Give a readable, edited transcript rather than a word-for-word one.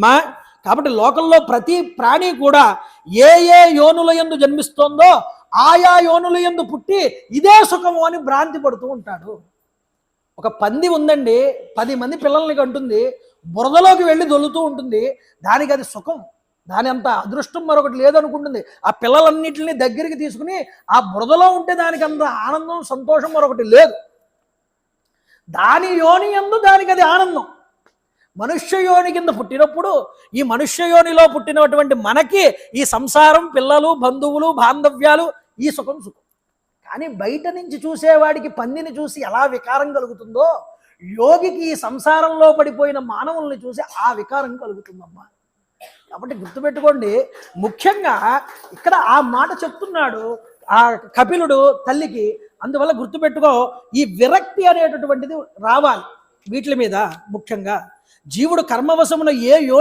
మా కాబట్టి లోకంలో ప్రతి ప్రాణి కూడా ఏ ఏ యోనుల యందు జన్మిస్తోందో ఆయా యోనుల యందు పుట్టి ఇదే సుఖము అని భ్రాంతి పడుతూ ఉంటాడు. ఒక పంది ఉందండి, 10 మంది పిల్లల్ని కంటుంది, బురదలోకి వెళ్ళి దొల్లుతూ ఉంటుంది, దానికి అది సుఖం, దాని అంత అదృష్టం మరొకటి లేదనుకుంటుంది. ఆ పిల్లలన్నింటినీ దగ్గరికి తీసుకుని ఆ బురదలో ఉంటే దానికి అంత ఆనందం సంతోషం మరొకటి లేదు. దాని యోని యందు దానికి అది ఆనందం. మనుష్య యోని కింద పుట్టినప్పుడు ఈ మనుష్య యోనిలో పుట్టినటువంటి మనకి ఈ సంసారం, పిల్లలు, బంధువులు, బాంధవ్యాలు, ఈ సుఖం. కానీ బయట నుంచి చూసేవాడికి పందిని చూసి ఎలా వికారం కలుగుతుందో యోగికి ఈ సంసారంలో పడిపోయిన మానవుల్ని చూసి ఆ వికారం కలుగుతుందమ్మా. కాబట్టి గుర్తుపెట్టుకోండి, ముఖ్యంగా ఇక్కడ ఆ మాట చెప్తున్నాడు ఆ కపిలుడు తల్లికి. అందువల్ల గుర్తుపెట్టుకో, ఈ విరక్తి అనేటటువంటిది రావాలి వీటి మీద. ముఖ్యంగా జీవుడు కర్మవశమున ఏ యోని